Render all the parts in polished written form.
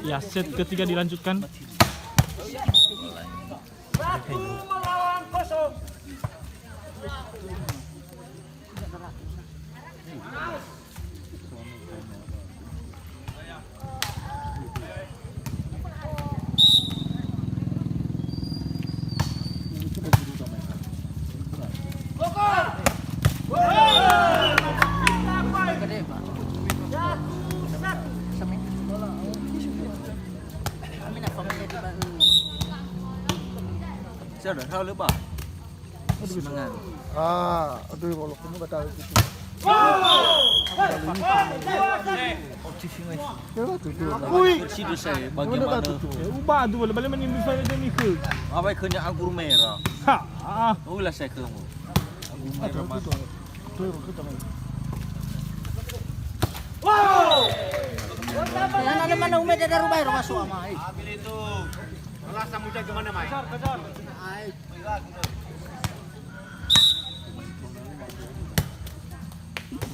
Ya, set ketiga dilanjutkan. Sudah tahu lupa. Semangat. Aduh kalau kamu kata gitu. Bersih saya bagaimana? Ubah tu boleh balik menimbi saya macam ni ke? Apa kerja anggur merah? Ha. Ulah saya kamu. Anggur merah mana? Ada mana umat ada rumah masuk ama. Ambil itu. Alas muda gimana, Mai? Kejar.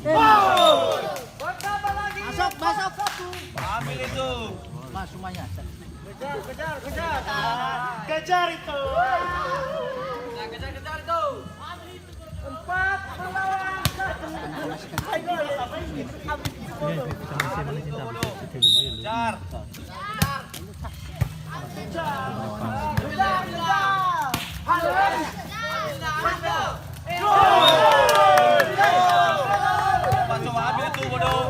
Masuk. Ambil itu. Mas semuanya. Kejar. Kejar itu. Kejar itu. 4 melawan 1. Kejar. Coba ambil itu bodoh.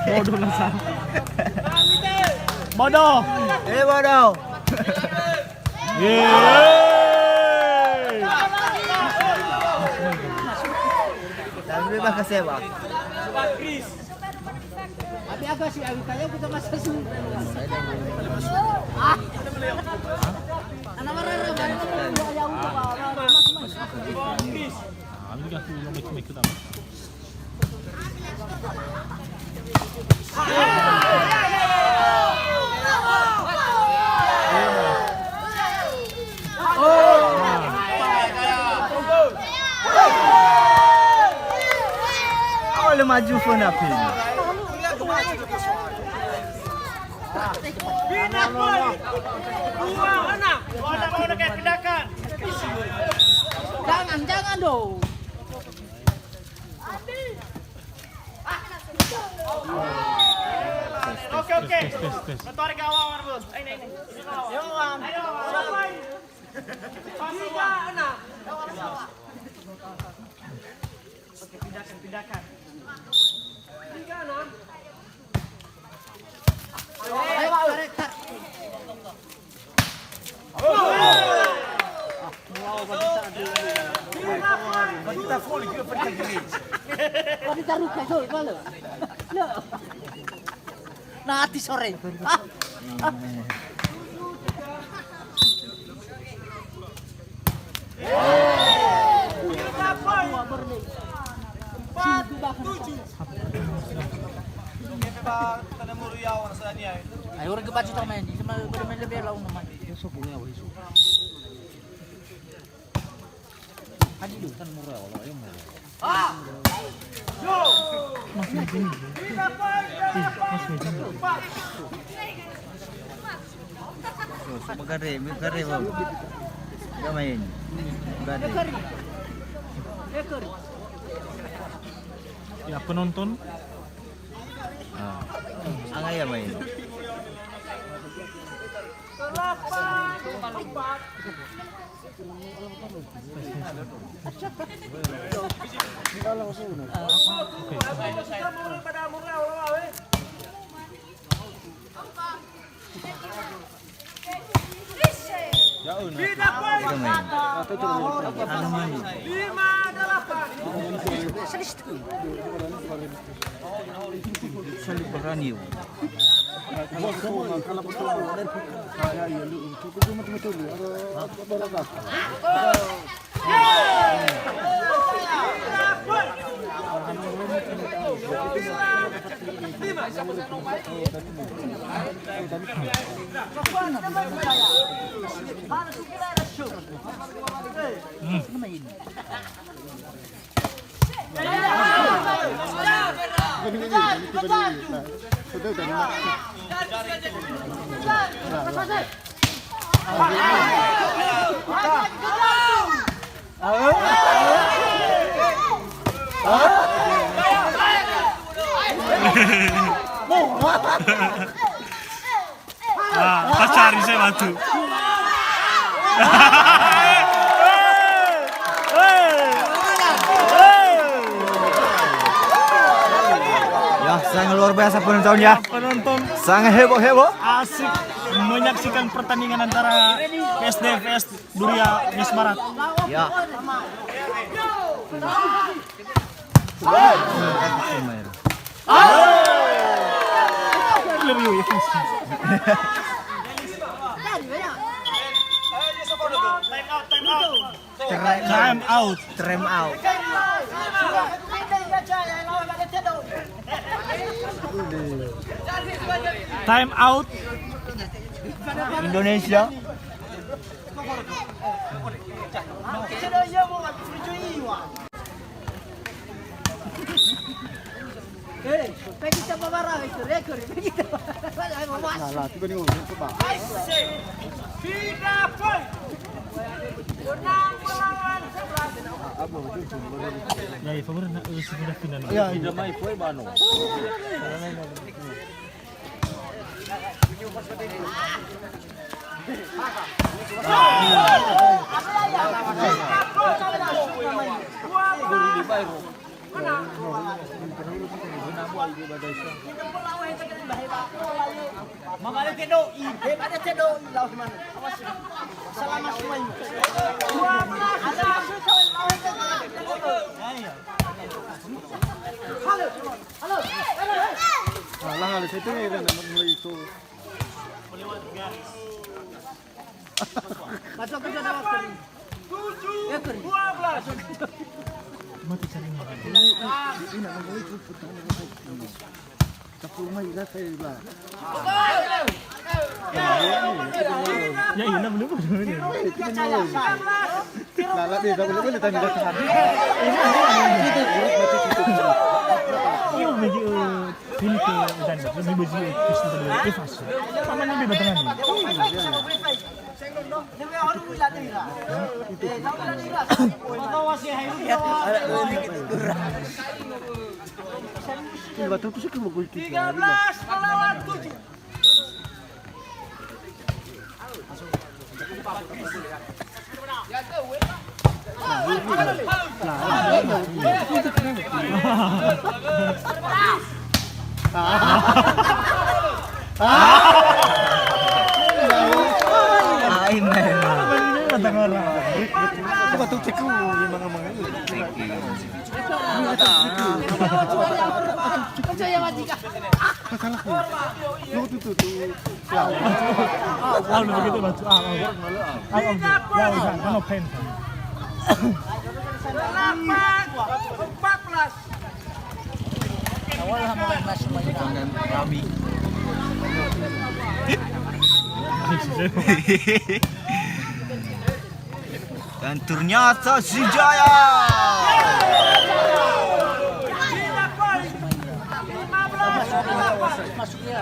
Bodoh lah sah. Bodoh. Bodoh. Yeay. Tapi bakal sewa. Tapi agak sih kayak kita masuk sini. Anak marah Ambil aku yang make kita. Oleh maju phone apa ini? Bina boy. 2 anak. Mau dekat kedakan. Jangan dong. Oke. Tes. Tarik awal, Bos. Ini. Ayo. Tiga anak. Oke, pindahkan. 3 anak. Kita full juga pergi gini. Kau ditaruh kayak tu, mana? Nah, hati sore. Ayo orang ke baju main ni, cuma bermain lebih lawan nama. Esok punya apa esok? Hadi dulu kan murah Allah, yang murah. Magare bang. Gak main. Magare. Ya penonton. Angay ya main. Berani. Ini. Nah, sudah nak. Pacari saya batu. Ya, sangat luar biasa penontonnya. Penonton Sangat heboh. asik menyaksikan pertandingan antara PSD vs Duria Mies Barat. Ya. Time out. Time out. Time out. Indonesia. Nah, tiba ni orang coba. Tidak poin. Menang melawan 11. Ya, favor na sudah final. Ya, Mabalik kedo, ada kedo lawan mana? Selamat semuanya. 12. Nah, lang alis itu ni kan mulai itu. Masuk ke dalam waktu. 12. Mati saling. Ini nak mulai itu pertandingan itu. Kapul mai dah saya lah. Ya, iya benar benar. Nah, lah dia dah boleh tanya dah tahan. Iyo medyo ini ke dan may baju gusto talaga ifas. Paman ni batangan ni. Batu tu sih kau 13 melawan 7. Batu ceku memang ini. Salah ni. Lu tu. Ah, begitu baju. Ya, kan open. 14. Awal hamba mas semuanya. Jangan Rami. Dan ternyata si Jaya. Masuknya.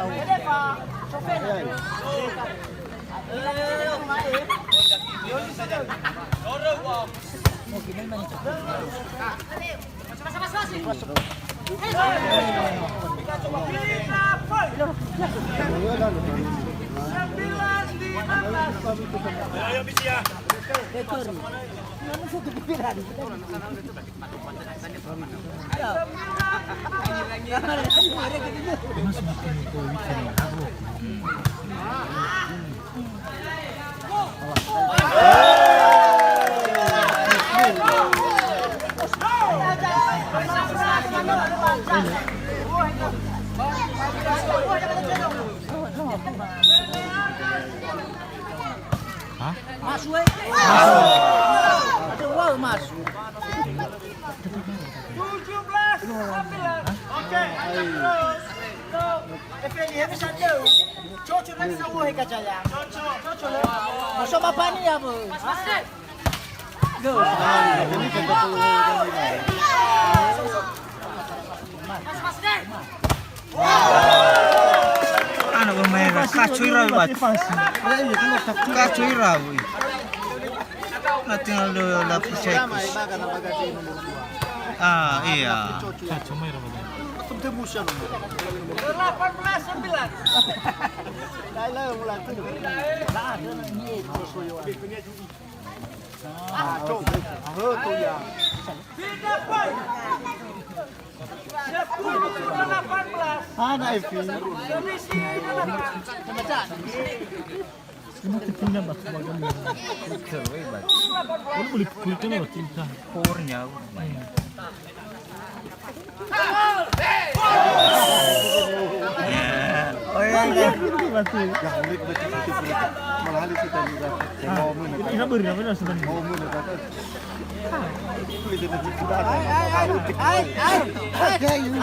Masuk. Wow, masuk. 17. Okey, terus. Efeli habis ada. Cocok lagi sama hai kacaya. Cocok. Masuk apa ni apa? Masuk. Ini kan batu Anak pemain kacuira bat. Kacuira boy. National la percaya. Ah iya. Kacau merah betul. Tembusnya nomor. 18-9. Tidak poin. 10-18. Anak Evi. Selisih 18. Kenapa pindah bat sebagai merah? Kerwe bat. Kalau boleh kulitnya bat cinta. Powernya. Oh iya. Batu. Ya ulit berarti itu malah halus kita lihat. Mau mun. Ina beri apa dah sebenarnya? Mau mun kata. Kulit itu sudah ada. Ada ini.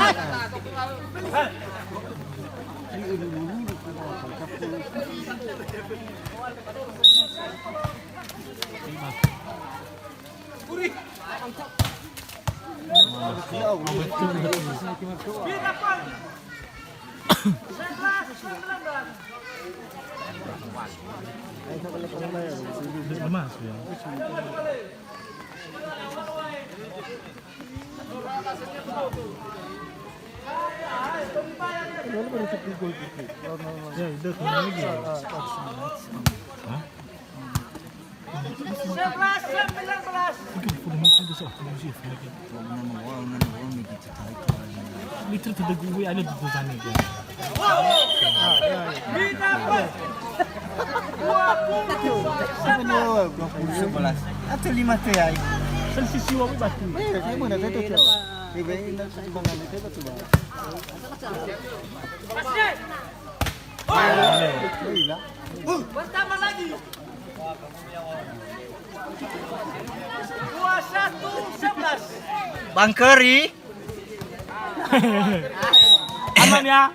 Tidak poin. 11-19. Lemas ya. Ya, itu lagi. Hah? 11-19. Mungkin udah mau tuh sih musik lagi. Liter tidak gue ada di sana kan. Tidak poin. 11 atau 5 tuh ya. Selisih siwa batu. Saya mana saya tu. Ibu ini bangan itu betul. Masih. Gila. Bertambah lagi. 21-11. Bang Keri. Aman ya.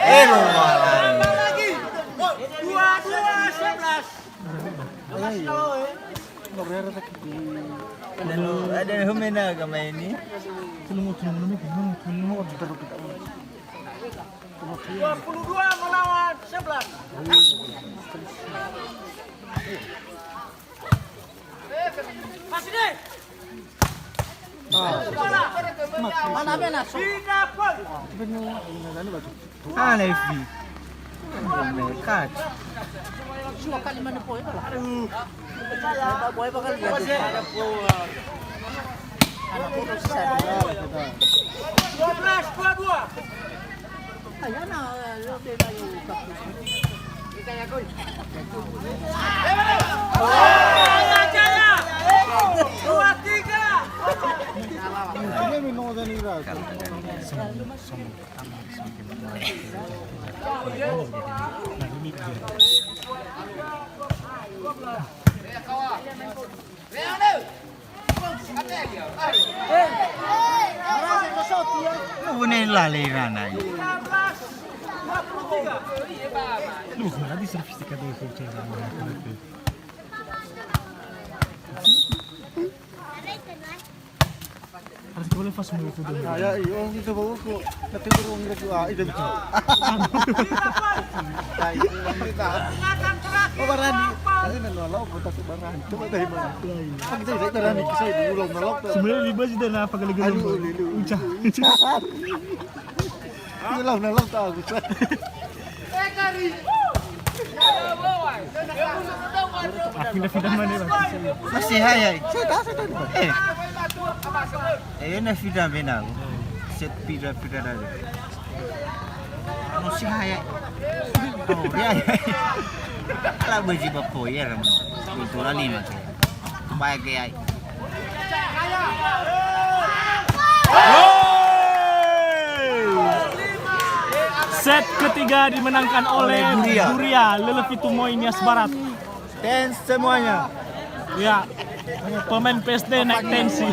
Tambah lagi. 22-11. Enggak beres tak. Ada humena kama ini. Tulung Kita kita. 22 melawan 11. Masih deh. Mana benar? Tidak poin. Ah Levi. Mereka. Dua kali mana poin lah. Poin bakal dia. Anak itu susah. 12-22. Ayan na, lebih bayu kapus. Ikaya ko. Jaya. 2-3. Ini minum dan ira. Punya laliran aja. 16-23. Lu nggak di servis di kado itu cewek. Harus boleh pas mau itu dulu. Ya, iyo itu bagus kok. Nanti burung itu itu. Kita. Ingatan terakhir. Oh Barani. Tadi nolok kita ke Barani. Coba dari mana? Kan kita tidak Barani kisah itu belum nolok. Sebenarnya libas itu ada apa kali gelung? Ucah. Belum nolok tahu. Pindah-pindah mana Bang? Masih hayai. Saya tahu. Na vida bena. Set pira ada. Masih hayai. Oh, dia. Ala baju bapoyer mo. Itu lali macam. Baik gay. Set ketiga dimenangkan oleh Duria Lelevi Tumoy Nias Barat. Dance semuanya. Ya, pemain PSD naik tensi.